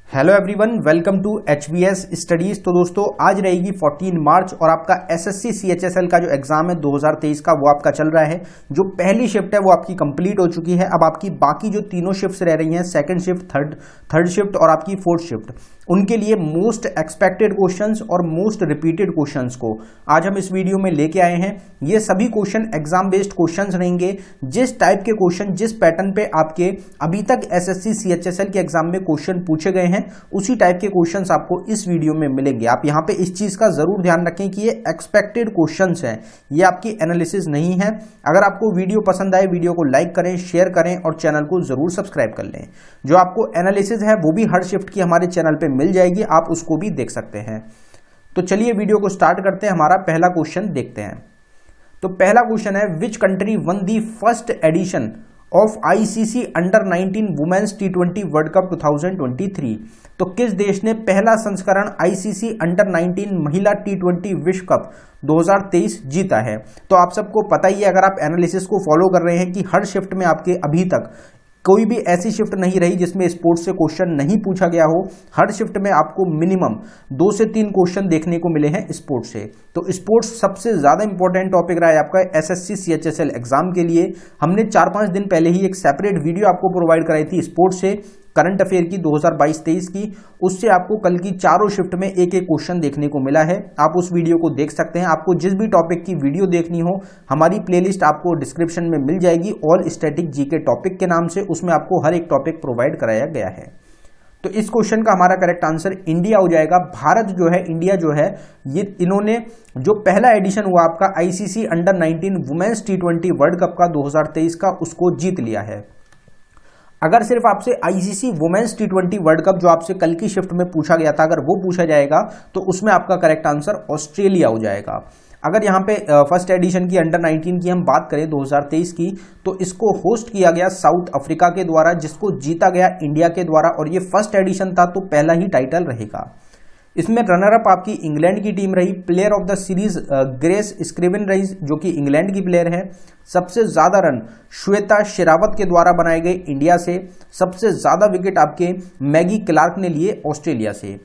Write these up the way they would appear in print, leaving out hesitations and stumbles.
Hello everyone, welcome to HVS studies. तो दोस्तों आज रहेगी 14 मार्च और आपका SSC CHSL का जो एग्जाम है 2023 का वो आपका चल रहा है। जो पहली शिफ्ट है वो आपकी कंप्लीट हो चुकी है। अब आपकी बाकी जो तीनों शिफ्ट्स रह रही हैं, सेकंड शिफ्ट, थर्ड शिफ्ट और आपकी फोर्थ शिफ्ट, उनके लिए मोस्ट एक्सपेक्टेड क्वेश्चंस और मोस्ट रिपीटेड क्वेश्चंस को आज हम इस वीडियो में लेके आए हैं। ये सभी क्वेश्चन एग्जाम बेस्ड क्वेश्चंस रहेंगे। जिस टाइप के क्वेश्चन, जिस पैटर्न पे आपके अभी तक SSC CHSL के एग्जाम में क्वेश्चन पूछे गए हैं, उसी टाइप के क्वेश्चंस आपको इस वीडियो में मिलेंगे। आप यहां पे इस चीज का जरूर ध्यान रखें कि ये एक्सपेक्टेड क्वेश्चंस हैं, ये आपकी एनालिसिस नहीं है। अगर आपको वीडियो पसंद आए, वीडियो को लाइक करें, शेयर करें और चैनल को जरूर सब्सक्राइब कर लें। जो आपको एनालिसिस है वो भी हर शिफ्ट की हमारे चैनल पे मिल जाएगी, आप उसको भी देख सकते हैं। तो चलिए वीडियो को स्टार्ट करते हैं। हमारा पहला क्वेश्चन देखते हैं। तो पहला क्वेश्चन है, which country won the first edition of ICC under 19 women's T20 world cup 2023। तो किस देश ने पहला संस्करण ICC अंडर 19 महिला T20 विश्व कप 2023 जीता है? तो आप सबको पता ही है, अगर आप एनालिसिस को फॉलो कर रहे हैं, कि हर शिफ्ट में आपके अभी तक कोई भी ऐसी शिफ्ट नहीं रही जिसमें स्पोर्ट्स से क्वेश्चन नहीं पूछा गया हो। हर शिफ्ट में आपको मिनिमम 2 से 3 क्वेश्चन देखने को मिले हैं स्पोर्ट्स से। तो स्पोर्ट्स सबसे ज्यादा इंपॉर्टेंट टॉपिक रहा है आपका SSC CHSL एग्जाम के लिए। हमने 4-5 दिन पहले ही एक सेपरेट वीडियो आपको प्रोवाइड कराई थी स्पोर्ट्स से, करंट अफेयर की 2022-23 की। उससे आपको कल की चारों शिफ्ट में एक एक क्वेश्चन देखने को मिला है। आप उस वीडियो को देख सकते हैं। आपको जिस भी टॉपिक की वीडियो देखनी हो, हमारी प्लेलिस्ट आपको डिस्क्रिप्शन में मिल जाएगी, ऑल स्टैटिक जीके टॉपिक के नाम से। उसमें आपको हर एक टॉपिक प्रोवाइड कराया गया है। तो इस क्वेश्चन का हमारा करेक्ट आंसर इंडिया हो जाएगा। भारत जो है, इंडिया जो है, ये इन्होंने जो पहला एडिशन हुआ आपका ICC under 19 women's T20 world cup का 2023 का, उसको जीत लिया है। अगर सिर्फ आपसे ICC women's T20 world cup जो आपसे कल की शिफ्ट में पूछा गया था, अगर वो पूछा जाएगा तो उसमें आपका करेक्ट आंसर ऑस्ट्रेलिया हो जाएगा। अगर यहाँ पे फर्स्ट एडिशन की अंडर 19 की हम बात करें 2023 की, तो इसको होस्ट किया गया साउथ अफ्रीका के द्वारा, जिसको जीता गया इंडिया के द्वारा। और ये फर्स्ट एडिशन था तो पहला ही टाइटल रहेगा। इसमें रनर अप आपकी इंग्लैंड की टीम रही। Player of the series Grace Scriven रही, जो कि इंग्लैंड की प्लेयर है। सबसे ज्यादा रन श्वेता शेरावत के द्वारा बनाए गए इंडिया से। सबसे ज्यादा विकेट आपके मैगी क्लार्क ने लिए ऑस्ट्रेलिया से।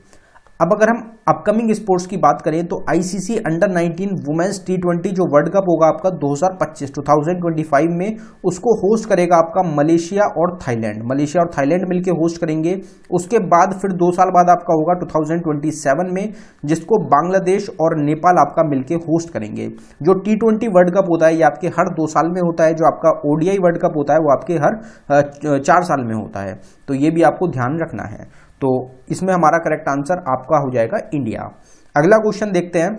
अब अगर हम अपकमिंग स्पोर्ट्स की बात करें तो ICC अंडर 19 वुमेन्स T20 जो वर्ल्ड कप होगा आपका 2025 में, उसको होस्ट करेगा आपका मलेशिया और थाईलैंड। मलेशिया और थाईलैंड मिलकर होस्ट करेंगे। उसके बाद फिर 2 साल बाद आपका होगा 2027 में, जिसको बांग्लादेश और नेपाल आपका मिलकर होस्ट करेंगे। जो T20 वर्ल्ड कप होता है ये आपके हर 2 साल में होता है। जो आपका ODI वर्ल्ड कप होता है वो आपके हर 4 साल में होता है। तो ये भी आपको ध्यान रखना है। तो इसमें हमारा करेक्ट आंसर आपका हो जाएगा इंडिया। अगला क्वेश्चन देखते हैं,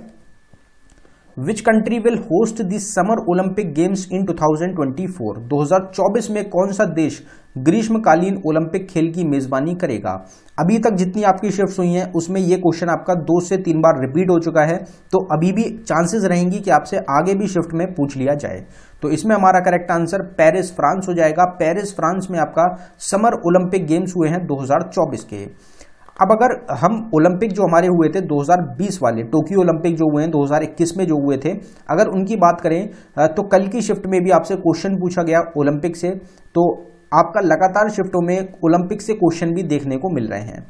which country will host the summer Olympic games in 2024? 2024 में कौन सा देश ग्रीष्मकालीन ओलंपिक खेल की मेजबानी करेगा? अभी तक जितनी आपकी शिफ्ट्स हुई हैं उसमें यह क्वेश्चन आपका 2 से 3 बार रिपीट हो चुका है। तो अभी भी चांसेस रहेंगी कि आपसे आगे भी शिफ्ट में पूछ लिया जाए। तो इसमें हमारा करेक्ट आंसर पेरिस फ्रांस हो जाएगा। पेरिस फ्रांस में आपका समर ओलंपिक गेम्स हुए हैं 2024 के। अब अगर हम ओलंपिक जो हमारे हुए थे 2020 वाले, टोक्यो ओलंपिक जो हुए हैं 2021 में जो हुए थे, अगर उनकी बात करें तो कल की शिफ्ट में भी आपसे क्वेश्चन पूछा गया ओलंपिक से। तो आपका लगातार शिफ्टों में ओलंपिक से क्वेश्चन भी देखने को मिल रहे हैं।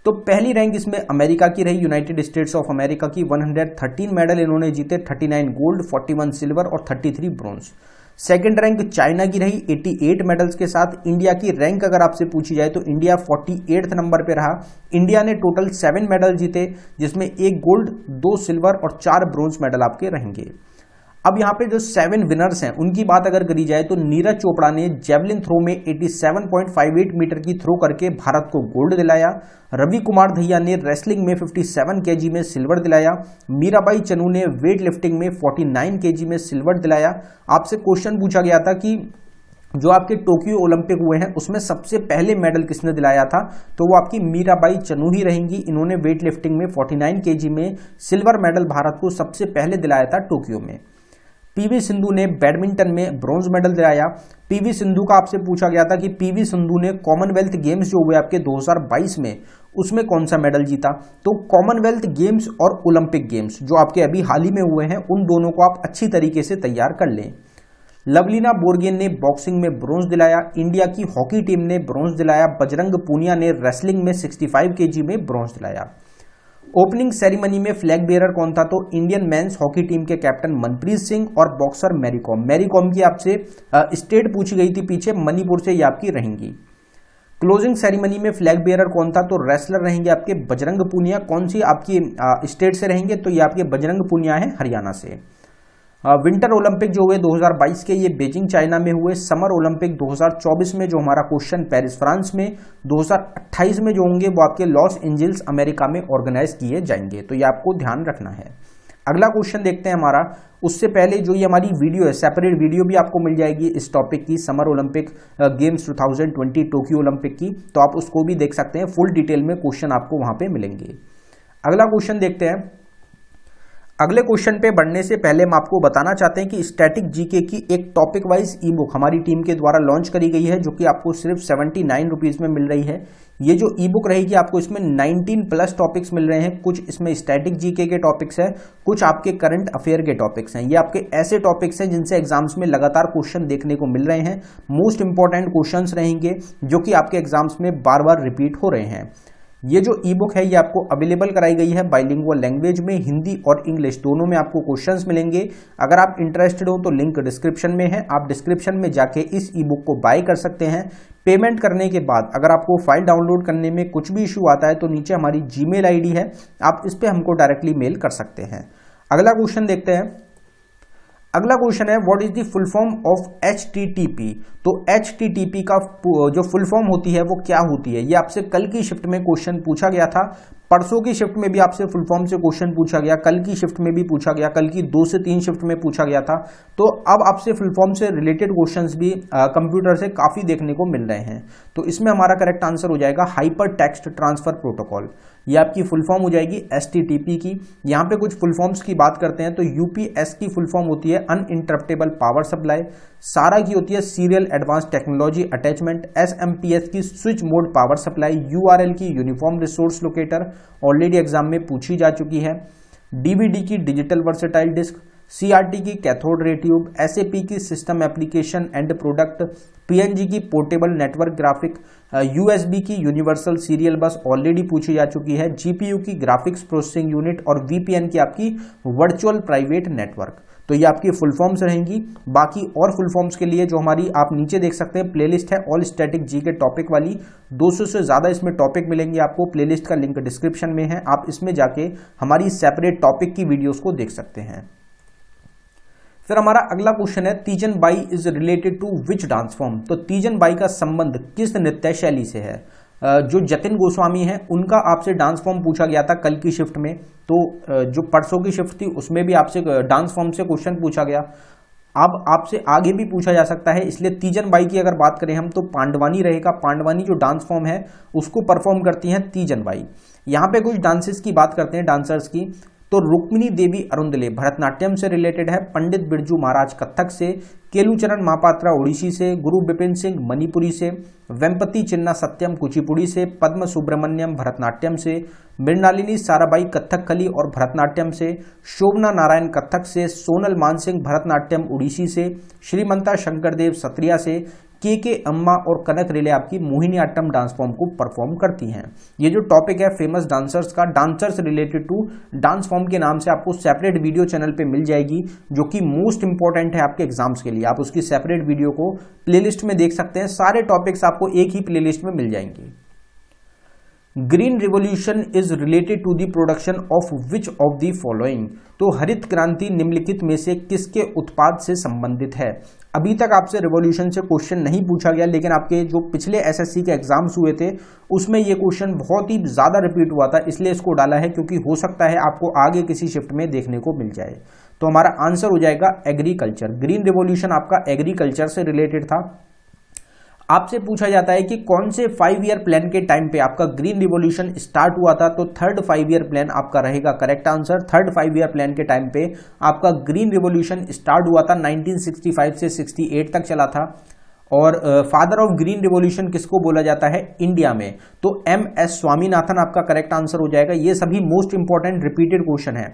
तो पहली रैंक इसमें अमेरिका की रही, यूनाइटेड स्टेट्स ऑफ अमेरिका की। 113 मेडल इन्होंने जीते, 39 गोल्ड, 41 सिल्वर और 33 ब्रॉन्ज। सेकंड रैंक चाइना की रही 88 मेडल्स के साथ। इंडिया की रैंक अगर आपसे पूछी जाए तो इंडिया 48 नंबर पे रहा। इंडिया ने टोटल 7 मेडल जीते, जिसमें 1 गोल्ड, 2 सिल्वर और 4 ब्रॉन्ज मेडल आपके रहेंगे। अब यहाँ पे जो 7 विनर्स हैं उनकी बात अगर करी जाए तो नीरज चोपड़ा ने जेवलिन थ्रो में 87.58 मीटर की थ्रो करके भारत को गोल्ड दिलाया। रवि कुमार दहिया ने रेसलिंग में 57 केजी में सिल्वर दिलाया। मीराबाई चनू ने वेट लिफ्टिंग में 49 केजी में सिल्वर दिलाया। आपसे क्वेश्चन पूछा गया था कि जो आपके टोक्यो ओलंपिक हुए हैं उसमें सबसे पहले मेडल किसने दिलाया था, तो वो आपकी मीराबाई चनू ही रहेंगी। इन्होंने वेट लिफ्टिंग में 49 केजी में सिल्वर मेडल भारत को सबसे पहले दिलाया था टोक्यो में। PV सिंधु ने बैडमिंटन में ब्रॉन्ज मेडल दिलाया। PV सिंधु का आपसे पूछा गया था कि PV सिंधु ने कॉमनवेल्थ गेम्स जो हुए आपके 2022 में, उसमें कौन सा मेडल जीता। तो कॉमनवेल्थ गेम्स और ओलंपिक गेम्स जो आपके अभी हाल ही में हुए हैं, उन दोनों को आप अच्छी तरीके से तैयार कर लें। लवलीना बोरगोहेन ने बॉक्सिंग में ब्रॉन्ज दिलाया। इंडिया की हॉकी टीम ने ब्रॉन्ज दिलाया। बजरंग पूनिया ने रेसलिंग में 65 केजी में ब्रॉन्ज दिलाया। ओपनिंग सेरेमनी में फ्लैग बेयरर कौन था? तो इंडियन मेंस हॉकी टीम के कैप्टन मनप्रीत सिंह और बॉक्सर मैरी कॉम। मैरी कॉम की आपसे स्टेट पूछी गई थी पीछे, मणिपुर से ये आपकी रहेंगी। क्लोजिंग सेरेमनी में फ्लैग बेयरर कौन था? तो रेसलर रहेंगे आपके बजरंग पूनिया। कौन सी आपकी स्टेट से रहेंगे? तो ये आपके बजरंग पूनिया है हरियाणा से। विंटर ओलंपिक जो हुए 2022 के, ये बीजिंग चाइना में हुए। समर ओलंपिक 2024 में जो हमारा क्वेश्चन पेरिस फ्रांस में, 2028 में जो होंगे वो आपके लॉस एंजल्स अमेरिका में ऑर्गेनाइज किए जाएंगे। तो ये आपको ध्यान रखना है। अगला क्वेश्चन देखते हैं हमारा। उससे पहले जो ये हमारी वीडियो है, सेपरेट वीडियो भी आपको मिल जाएगी इस टॉपिक की, summer Olympic games 2020 Tokyo Olympic की, तो आप उसको भी देख सकते हैं। फुल डिटेल में क्वेश्चन आपको वहां पे मिलेंगे। अगला क्वेश्चन देखते हैं। अगले क्वेश्चन पे बढ़ने से पहले हम आपको बताना चाहते हैं कि स्टैटिक जीके की एक टॉपिक वाइज ई बुक हमारी टीम के द्वारा लॉन्च करी गई है, जो कि आपको सिर्फ 79 रुपीज में मिल रही है। ये जो ई बुक रहेगी आपको इसमें 19 प्लस टॉपिक्स मिल रहे हैं। कुछ इसमें स्टैटिक जीके के टॉपिक्स हैं, कुछ आपके करंट अफेयर के टॉपिक्स हैं। ये आपके ऐसे टॉपिक्स हैं जिनसे एग्जाम्स में लगातार क्वेश्चन देखने को मिल रहे हैं। मोस्ट इंपॉर्टेंट क्वेश्चंस रहेंगे जो कि आपके एग्जाम्स में बार बार रिपीट हो रहे हैं। ये जो ई बुक है ये आपको अवेलेबल कराई गई है बाइलिंगुअल लैंग्वेज में, हिंदी और इंग्लिश दोनों में आपको क्वेश्चंस मिलेंगे। अगर आप इंटरेस्टेड हो तो लिंक डिस्क्रिप्शन में है, आप डिस्क्रिप्शन में जाके इस ई बुक को बाय कर सकते हैं। पेमेंट करने के बाद अगर आपको फाइल डाउनलोड करने में कुछ भी इशू आता है तो नीचे हमारी जीमेल आईडी है, आप इस पर हमको डायरेक्टली मेल कर सकते हैं। अगला क्वेश्चन देखते हैं। अगला क्वेश्चन है what is the full form of HTTP। तो HTTP का जो फुल फॉर्म होती है वो क्या होती है? ये आपसे कल की शिफ्ट में क्वेश्चन पूछा गया था। परसों की शिफ्ट में भी आपसे फुल फॉर्म से क्वेश्चन पूछा गया, कल की शिफ्ट में भी पूछा गया, कल की 2 से 3 शिफ्ट में पूछा गया था। तो अब आपसे फुल फॉर्म से रिलेटेड क्वेश्चंस भी कंप्यूटर से काफी देखने को मिल रहे हैं। तो इसमें हमारा करेक्ट आंसर हो जाएगा हाइपर टेक्स्ट ट्रांसफर प्रोटोकॉल। ये आपकी फुल फॉर्म हो जाएगी HTTP की। यहाँ पे कुछ फुल फॉर्म्स की बात करते हैं तो UPS की फुल फॉर्म होती है अनइंटरप्टेबल पावर सप्लाई। सारा की होती है serial advance technology attachment. SMPS की switch mode power supply. URL की uniform resource locator, already exam में पूछी जा चुकी है। DVD की डिजिटल वर्सेटाइल डिस्क। CRT की कैथोड रे ट्यूब। SAP की system application and product. PNG की पोर्टेबल नेटवर्क ग्राफिक। USB की यूनिवर्सल सीरियल बस ऑलरेडी पूछी जा चुकी है। GPU की ग्राफिक्स प्रोसेसिंग यूनिट और VPN की आपकी वर्चुअल प्राइवेट नेटवर्क। तो ये आपकी फुल फॉर्म्स रहेंगी। बाकी और फुल फॉर्म्स के लिए जो हमारी आप नीचे देख सकते हैं प्लेलिस्ट है ऑल स्टैटिक जी के टॉपिक वाली, 200 से ज्यादा इसमें टॉपिक मिलेंगे आपको। प्लेलिस्ट का लिंक डिस्क्रिप्शन में है, आप इसमें जाके हमारी सेपरेट टॉपिक की वीडियोस को देख सकते हैं। फिर हमारा अगला क्वेश्चन है Teejan Bai is related to which dance form. तो तीजन बाई का संबंध किस नृत्य शैली से है? जो जतिन गोस्वामी है उनका आपसे डांस फॉर्म पूछा गया था कल की शिफ्ट में। तो जो परसों की शिफ्ट थी उसमें भी आपसे डांस फॉर्म से क्वेश्चन पूछा गया। अब आपसे आगे भी पूछा जा सकता है, इसलिए तीजन बाई की अगर बात करें हम तो पांडवानी रहेगा। पांडवानी जो डांस फॉर्म है उसको परफॉर्म करती हैं तीजन बाई। यहाँ पे कुछ डांसेस की बात करते हैं, डांसर्स की। तो रुक्मिणी देवी अरुंदले भरतनाट्यम से रिलेटेड है। पंडित बिरजू महाराज कथक से। केलुचरण महापात्रा ओडिसी से। गुरु बिपिन सिंह मणिपुरी से। वेम्पति चिन्ना सत्यम कुचिपुड़ी से। पद्म सुब्रमण्यम भरतनाट्यम से। मृणालिनी साराबाई कथकली और भरतनाट्यम से। शोभना नारायण कथक से। सोनल मानसिंह भरतनाट्यम उड़ीसी से। श्रीमंता शंकरदेव सत्रिया से। के अम्मा और कनक रिले आपकी मोहिनीअट्टम डांस फॉर्म को परफॉर्म करती हैं। ये जो टॉपिक है फेमस डांसर्स का, dancers related to dance form के नाम से आपको सेपरेट वीडियो चैनल पे मिल जाएगी, जो कि मोस्ट इंपॉर्टेंट है आपके एग्जाम्स के लिए। आप उसकी सेपरेट वीडियो को प्लेलिस्ट में देख सकते हैं। सारे टॉपिक्स आपको एक ही प्लेलिस्ट में मिल जाएंगे। Green revolution is related to the production of which of the following. तो हरित क्रांति निम्नलिखित में से किसके उत्पाद से संबंधित है? अभी तक आपसे रिवॉल्यूशन से क्वेश्चन नहीं पूछा गया, लेकिन आपके जो पिछले एसएससी के एग्जाम्स हुए थे उसमें ये क्वेश्चन बहुत ही ज्यादा रिपीट हुआ था, इसलिए इसको डाला है, क्योंकि हो सकता है आपको आगे किसी शिफ्ट में देखने को मिल जाए। तो हमारा आंसर हो जाएगा एग्रीकल्चर। ग्रीन रिवॉल्यूशन आपका एग्रीकल्चर से रिलेटेड था। आपसे पूछा जाता है कि कौन से 5 ईयर प्लान के टाइम पे आपका ग्रीन रिवॉल्यूशन स्टार्ट हुआ था, तो थर्ड 5 ईयर प्लान आपका रहेगा correct answer. Third 5 year plan के टाइम पे आपका ग्रीन रिवॉल्यूशन स्टार्ट हुआ था, 1965 से 68 तक चला था। और फादर ऑफ ग्रीन रिवॉल्यूशन किसको बोला जाता है इंडिया में? तो MS स्वामीनाथन आपका करेक्ट आंसर हो जाएगा। ये सभी मोस्ट इंपॉर्टेंट रिपीटेड क्वेश्चन है।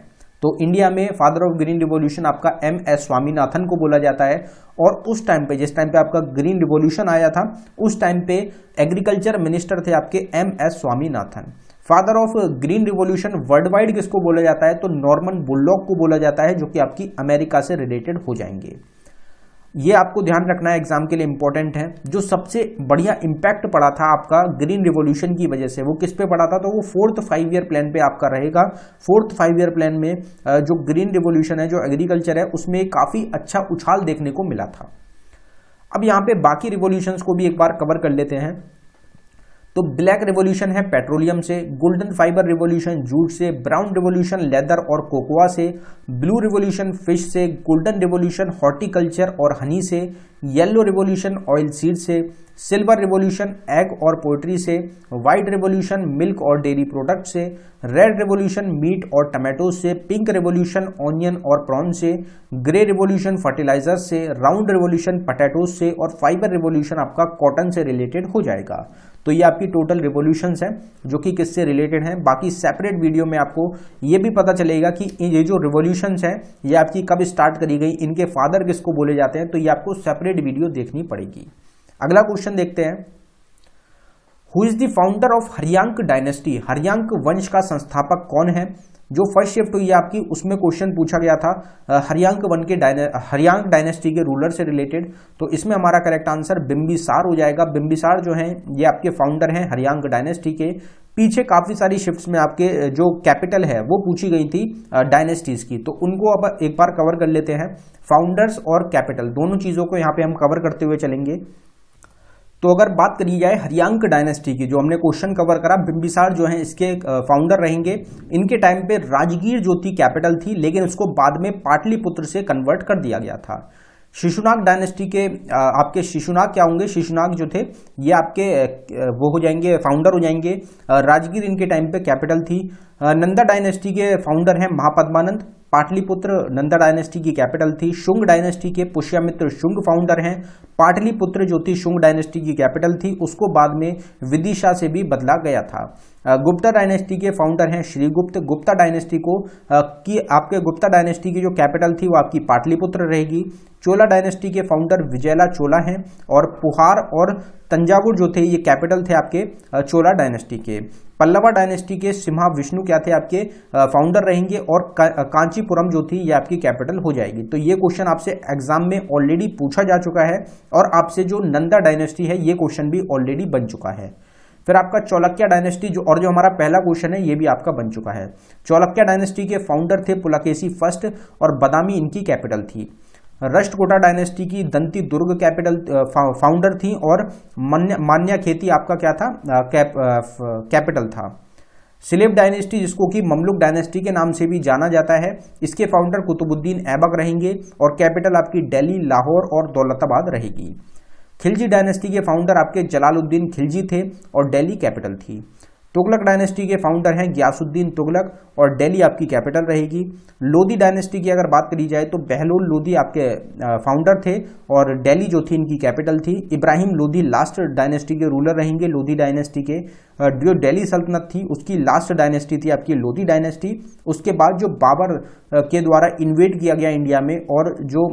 तो इंडिया में फादर ऑफ ग्रीन रिवॉल्यूशन आपका MS स्वामीनाथन को बोला जाता है। और उस टाइम पे, जिस टाइम पे आपका ग्रीन रिवॉल्यूशन आया था, उस टाइम पे एग्रीकल्चर मिनिस्टर थे आपके MS Swaminathan. Father of green revolution world wide किसको बोला जाता है, तो नॉर्मन बुरलॉग को बोला जाता है, जो कि आपकी अमेरिका से रिलेटेड हो जाएंगे। ये आपको ध्यान रखना है, एग्जाम के लिए इंपॉर्टेंट है। जो सबसे बढ़िया इंपैक्ट पड़ा था आपका ग्रीन रिवॉल्यूशन की वजह से, वो किस पे पड़ा था, तो वो 4th 5 ईयर प्लान पे आपका रहेगा। 4th 5 ईयर प्लान में जो ग्रीन रिवॉल्यूशन है, जो एग्रीकल्चर है, उसमें काफी अच्छा उछाल देखने को मिला था। अब यहाँ पे बाकी रिवॉल्यूशंस को भी एक बार कवर कर लेते हैं। तो ब्लैक रिवॉल्यूशन है पेट्रोलियम से, गोल्डन फाइबर रिवॉल्यूशन जूट से, ब्राउन रिवॉल्यूशन लेदर और कोकोआ से, ब्लू रिवॉल्यूशन फिश से, गोल्डन रिवॉल्यूशन हॉर्टिकल्चर और हनी से, येलो रिवॉल्यूशन ऑयल सीड से, सिल्वर रिवॉल्यूशन एग और पोल्ट्री से, व्हाइट रिवॉल्यूशन मिल्क और डेयरी प्रोडक्ट से, रेड रिवॉल्यूशन मीट और टमाटो से, पिंक रिवॉल्यूशन ऑनियन और प्रॉन से, ग्रे रिवॉल्यूशन फर्टिलाइजर से, राउंड रिवॉल्यूशन पोटैटोज से और फाइबर रिवॉल्यूशन आपका कॉटन से रिलेटेड हो जाएगा। तो ये आपकी टोटल रिवॉल्यूशंस हैं जो कि किससे रिलेटेड हैं। बाकी सेपरेट वीडियो में आपको ये भी पता चलेगा कि ये जो रिवॉल्यूशंस हैं ये आपकी कब स्टार्ट करी गई, इनके फादर किसको बोले जाते हैं, तो ये आपको सेपरेट वीडियो देखनी पड़ेगी। अगला क्वेश्चन देखते हैं, who is the founder of Haryanka dynasty. Haryanka वंश का संस्थापक कौन है। जो फर्स्ट शिफ्ट हुई है आपकी, उसमें क्वेश्चन पूछा गया था हरियांक डायनेस्टी के रूलर से रिलेटेड। तो इसमें हमारा करेक्ट आंसर बिंबिसार हो जाएगा। बिंबिसार जो है ये आपके फाउंडर हैं हरियांक डायनेस्टी के। पीछे काफी सारी शिफ्ट्स में आपके जो कैपिटल है वो पूछी गई थी डायनेस्टीज की, तो उनको अब एक बार कवर कर लेते हैं। फाउंडर्स और कैपिटल दोनों चीजों को यहाँ पे हम कवर करते हुए चलेंगे। तो अगर बात करी जाए हरियांक डायनेस्टी की, जो हमने क्वेश्चन कवर करा, बिंबिसार जो है इसके फाउंडर रहेंगे। इनके टाइम पे राजगीर जो थी कैपिटल थी, लेकिन उसको बाद में पाटलिपुत्र से कन्वर्ट कर दिया गया था। शिशुनाग डायनेस्टी के आपके शिशुनाग क्या होंगे, शिशुनाग जो थे ये आपके वो हो जाएंगे, फाउंडर हो जाएंगे। राजगीर इनके टाइम पे कैपिटल थी। नंदा डायनेस्टी के फाउंडर हैं महापद्मानंद। पाटलिपुत्र नंदा डायनेस्टी की कैपिटल थी। शुंग डायनेस्टी के पुष्यमित्र शुंग फाउंडर हैं। पाटलिपुत्र जो थी शुंग डायनेस्टी की कैपिटल थी, उसको बाद में विदिशा से भी बदला गया था। गुप्ता डायनेस्टी के फाउंडर हैं श्रीगुप्त। गुप्ता डायनेस्टी को की आपके गुप्ता डायनेस्टी की जो कैपिटल थी वो आपकी पाटलिपुत्र रहेगी। चोला डायनेस्टी के फाउंडर विजयला चोला हैं और पुहार और तंजावुर जो थे ये कैपिटल थे आपके चोला डायनेस्टी के। पल्लवा डायनेस्टी के सिम्हा विष्णु क्या थे आपके फाउंडर रहेंगे और कांचीपुरम जो थी ये आपकी कैपिटल हो जाएगी। तो ये क्वेश्चन आपसे एग्जाम में ऑलरेडी पूछा जा चुका है और आपसे जो नंदा डायनेस्टी है ये क्वेश्चन भी ऑलरेडी बन चुका है। फिर आपका चौलक्या डायनेस्टी जो हमारा पहला क्वेश्चन है ये भी आपका बन चुका है। चौलक्या डायनेस्टी के फाउंडर थे पुलकेशी फर्स्ट और बदामी इनकी कैपिटल थी। राष्ट्रकूटा डायनेस्टी की दंती दुर्ग कैपिटल फाउंडर थी और मान्या खेती आपका क्या था कैपिटल था। सिलेब डायनेस्टी जिसको कि ममलुक डायनेस्टी के नाम से भी जाना जाता है, इसके फाउंडर कुतुबुद्दीन ऐबक रहेंगे और कैपिटल आपकी दिल्ली, लाहौर और दौलताबाद रहेगी। खिलजी डायनेस्टी के फाउंडर आपके जलालुद्दीन खिलजी थे और दिल्ली कैपिटल थी। तुगलक डायनेस्टी के फाउंडर हैं गियासुद्दीन तुगलक और दिल्ली आपकी कैपिटल रहेगी। लोधी डायनेस्टी की अगर बात करी जाए तो बहलोल लोधी आपके फाउंडर थे और दिल्ली जो थी इनकी कैपिटल थी। इब्राहिम लोधी लास्ट डायनेस्टी के रूलर रहेंगे लोधी डायनेस्टी के। जो दिल्ली सल्तनत थी उसकी लास्ट डायनेस्टी थी आपकी लोधी डायनेस्टी। उसके बाद जो बाबर के द्वारा इन्वेड किया गया इंडिया में और जो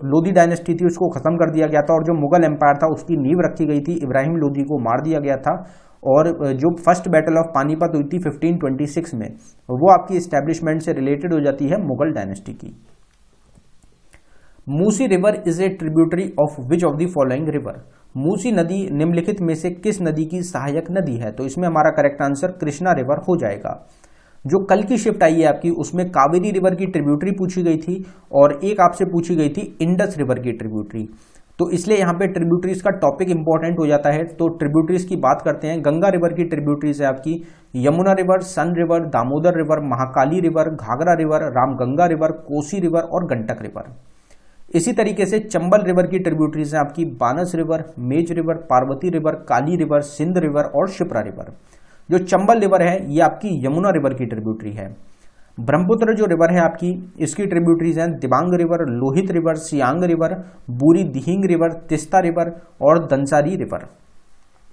लोधी डायनेस्टी थी उसको खत्म कर दिया गया था और जो मुगल एम्पायर था उसकी नींव रखी गई थी। इब्राहिम लोधी को मार दिया गया था और जो फर्स्ट बैटल ऑफ पानीपत हुई थी 1526 में, वो आपकी एस्टेब्लिशमेंट से रिलेटेड हो जाती है मुगल डायनेस्टी की। Musi river is a tributary of which of the following river. Musi नदी निम्नलिखित में से किस नदी की सहायक नदी है। तो इसमें हमारा करेक्ट आंसर कृष्णा रिवर हो जाएगा। जो कल की शिफ्ट आई है आपकी उसमें कावेरी रिवर की ट्रिब्यूटरी पूछी गई थी और एक आपसे पूछी गई थी इंडस रिवर की ट्रिब्यूटरी। तो इसलिए यहाँ पे ट्रिब्यूटरीज का टॉपिक इंपॉर्टेंट हो जाता है। तो ट्रिब्यूटरीज की बात करते हैं। गंगा रिवर की ट्रिब्यूटरीज है आपकी Yamuna river, Son river, Damodar river, Mahakali river, Ghaghara river, Ramganga river, Kosi river और गंडक रिवर। इसी तरीके से चंबल रिवर की ट्रिब्यूटरीज है आपकी बानस रिवर, मेज रिवर, पार्वती रिवर, काली रिवर, सिंध रिवर और शिप्रा रिवर। जो चंबल रिवर है ये आपकी यमुना रिवर की ट्रिब्यूटरी है। ब्रह्मपुत्र जो रिवर है आपकी इसकी ट्रिब्यूटरीज हैं Dibang river, Lohit river, Siang river, बूरी दिहिंग रिवर, तिस्ता रिवर और दंसारी रिवर।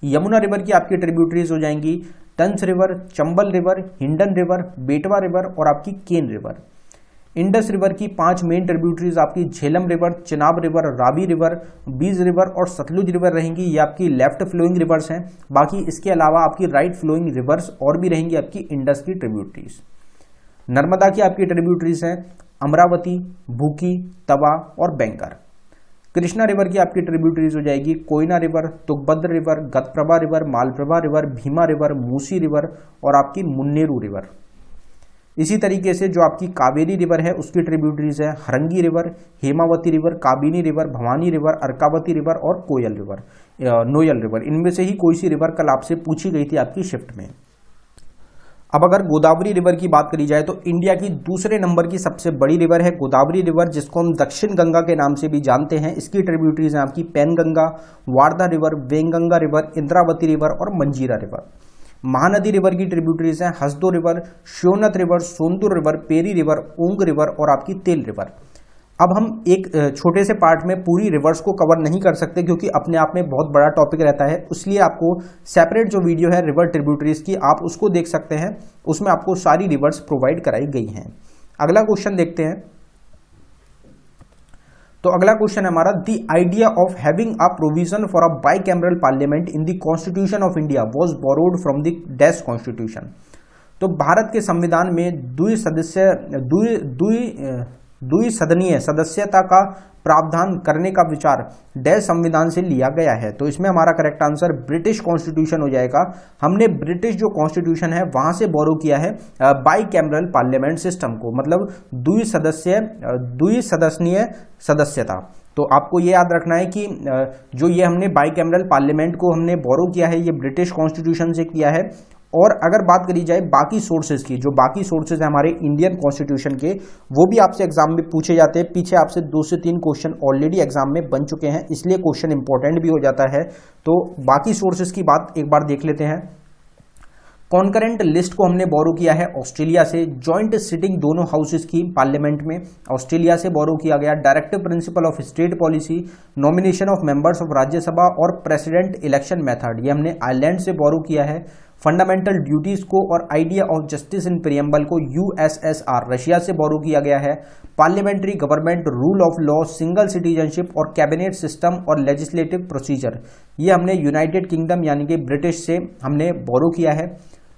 यमुना रिवर की आपकी ट्रिब्यूटरीज हो जाएंगी tons river, Chambal river, Hindon river, बेटवा रिवर और आपकी केन रिवर। इंडस रिवर की 5 मेन ट्रिब्यूटरीज आपकी Jhelum river, Chenab river, Ravi river, बीज रिवर और सतलुज रिवर रहेंगी। ये आपकी लेफ्ट फ्लोइंग रिवर्स हैं। बाकी इसके अलावा आपकी राइट फ्लोइंग रिवर्स और भी रहेंगी आपकी इंडस की ट्रिब्यूटरीज। नर्मदा की आपकी ट्रिब्यूटरीज हैं अमरावती, भूकी, तवा और बैंकर। कृष्णा रिवर की आपकी ट्रिब्यूटरीज हो जाएगी Koyna river, Tungabhadra river, Ghataprabha river, Malaprabha river, Bhima river, Musi river और आपकी मुन्नेरू रिवर। इसी तरीके से जो आपकी कावेरी रिवर है उसकी ट्रिब्यूटरीज है Harangi river, Hemavati river, Kabini river, Bhavani river, Arkavati river और नोयल रिवर। इनमें से ही कोई सी रिवर कल आपसे पूछी गई थी आपकी शिफ्ट में। अब अगर गोदावरी रिवर की बात करी जाए तो इंडिया की दूसरे नंबर की सबसे बड़ी रिवर है गोदावरी रिवर, जिसको हम दक्षिण गंगा के नाम से भी जानते हैं। इसकी ट्रिब्यूटरीज हैं आपकी Penganga, Wardha river, Wainganga river, Indravati river और मंजीरा रिवर। महानदी रिवर की ट्रिब्यूटरीज हैं Hasdeo river, Sheonath river, Sondur river, Pairi river, Ong river और आपकी तेल रिवर। अब हम एक छोटे से पार्ट में पूरी रिवर्स को कवर नहीं कर सकते क्योंकि अपने आप में बहुत बड़ा टॉपिक रहता है, इसलिए आपको सेपरेट जो वीडियो है रिवर ट्रिब्यूटरीज की आप उसको देख सकते हैं, उसमें आपको सारी रिवर्स प्रोवाइड कराई गई हैं। अगला क्वेश्चन देखते हैं। तो अगला क्वेश्चन है हमारा, the idea of having a provision for a bicameral parliament in the constitution of India was borrowed from the dash constitution. तो भारत के संविधान में द्विसदनीय सदस्यता का प्रावधान करने का विचार डैश संविधान से लिया गया है। तो इसमें हमारा करेक्ट आंसर ब्रिटिश कॉन्स्टिट्यूशन हो जाएगा। हमने ब्रिटिश जो कॉन्स्टिट्यूशन है वहां से बोरो किया है बाइकैमरल पार्लियामेंट सिस्टम को, मतलब द्विसदनीय सदस्यता। तो आपको ये याद रखना है कि जो ये हमने बाइकैमरल पार्लियामेंट को हमने बोरो किया है ये ब्रिटिश कॉन्स्टिट्यूशन से किया है। और अगर बात करी जाए बाकी सोर्सेज की, जो बाकी सोर्सेज है हमारे इंडियन कॉन्स्टिट्यूशन के, वो भी आपसे एग्जाम में पूछे जाते हैं। पीछे आपसे 2 से 3 क्वेश्चन ऑलरेडी एग्जाम में बन चुके हैं, इसलिए क्वेश्चन इंपॉर्टेंट भी हो जाता है। तो बाकी सोर्सेज की बात एक बार देख लेते हैं। कॉन्करेंट लिस्ट को हमने बोरो किया है ऑस्ट्रेलिया से। जॉइंट सिटिंग दोनों हाउसेज की पार्लियामेंट में ऑस्ट्रेलिया से बोरो किया गया। Directive principle of state policy, nomination of members of Rajya Sabha और प्रेसिडेंट इलेक्शन मेथड, ये हमने आयरलैंड से बोरो किया है। फंडामेंटल ड्यूटीज को और idea of justice in preamble को यूएसएसआर रशिया से बोरो किया गया है। Parliamentary government, rule of law, single citizenship और कैबिनेट सिस्टम और लेजिस्लेटिव प्रोसीजर, ये हमने यूनाइटेड किंगडम यानी कि ब्रिटिश से हमने बोरो किया है।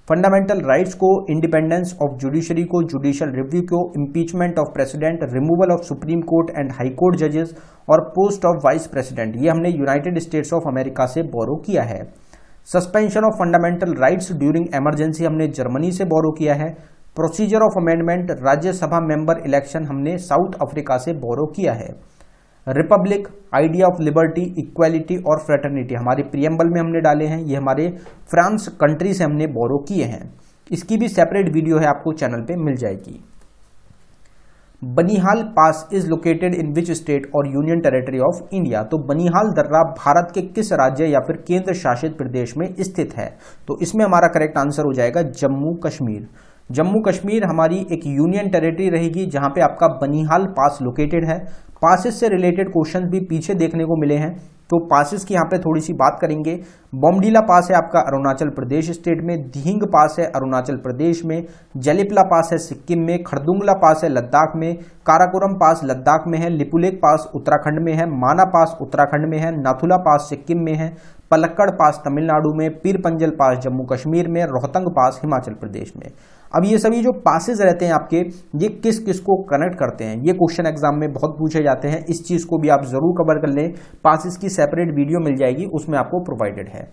फंडामेंटल राइट्स को, इंडिपेंडेंस ऑफ जुडिशरी को, जुडिशियल रिव्यू को, impeachment of president, removal of supreme court and high court जजेस और पोस्ट ऑफ वाइस प्रेसिडेंट, ये हमने यूनाइटेड स्टेट्स ऑफ अमेरिका से बोरो किया है। Suspension of fundamental rights during emergency हमने जर्मनी से बोरो किया है। Procedure of amendment, Rajya Sabha member election हमने साउथ अफ्रीका से बोरो किया है। Republic, idea of liberty, equality और फ्रेटर्निटी हमारे प्रियम्बल में हमने डाले हैं, ये हमारे फ्रांस कंट्री से हमने बोरो किए हैं। इसकी भी सेपरेट वीडियो है, आपको चैनल पे मिल जाएगी। Banihal pass is located in which state और यूनियन टेरिटरी ऑफ इंडिया। तो बनिहाल दर्रा भारत के किस राज्य या फिर केंद्र शासित प्रदेश में स्थित है? तो इसमें हमारा करेक्ट आंसर हो जाएगा जम्मू कश्मीर। जम्मू कश्मीर हमारी एक यूनियन टेरिटरी रहेगी जहां पे आपका बनिहाल पास लोकेटेड है। पासेस से रिलेटेड क्वेश्चन भी पीछे देखने को मिले हैं, तो पासेस की यहाँ पे थोड़ी सी बात करेंगे। बोमडीला पास है आपका अरुणाचल प्रदेश स्टेट में, दिहिंग पास है अरुणाचल प्रदेश में, जलिपला पास है सिक्किम में, खरदुंगला पास है लद्दाख में, काराकोरम पास लद्दाख में है, लिपुलेख पास उत्तराखंड में है, माना पास उत्तराखंड में है, नाथुला पास सिक्किम में है, पलक्कड़ पास तमिलनाडु में, पीर पंजल पास जम्मू कश्मीर में, रोहतंग पास हिमाचल प्रदेश में। अब ये सभी जो पासेस रहते हैं आपके, ये किस किस को कनेक्ट करते हैं, ये क्वेश्चन एग्जाम में बहुत पूछे जाते हैं। इस चीज को भी आप जरूर कवर कर लें, पासेस की सेपरेट वीडियो मिल जाएगी, उसमें आपको प्रोवाइडेड है।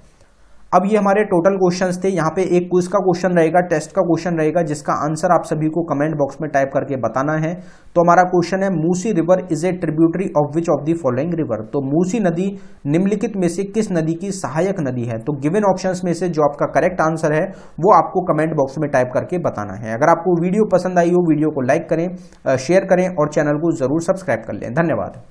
अब ये हमारे टोटल क्वेश्चंस थे। यहाँ पे एक क्विज का क्वेश्चन रहेगा, टेस्ट का क्वेश्चन रहेगा, जिसका आंसर आप सभी को कमेंट बॉक्स में टाइप करके बताना है। तो हमारा क्वेश्चन है, Musi river is a tributary of which of the following river. तो मूसी नदी निम्नलिखित में से किस नदी की सहायक नदी है? तो गिवन ऑप्शंस में से जो आपका करेक्ट आंसर है वो आपको कमेंट बॉक्स में टाइप करके बताना है। अगर आपको वीडियो पसंद आई हो, वीडियो को लाइक करें, शेयर करें और चैनल को जरूर सब्सक्राइब कर लें। धन्यवाद।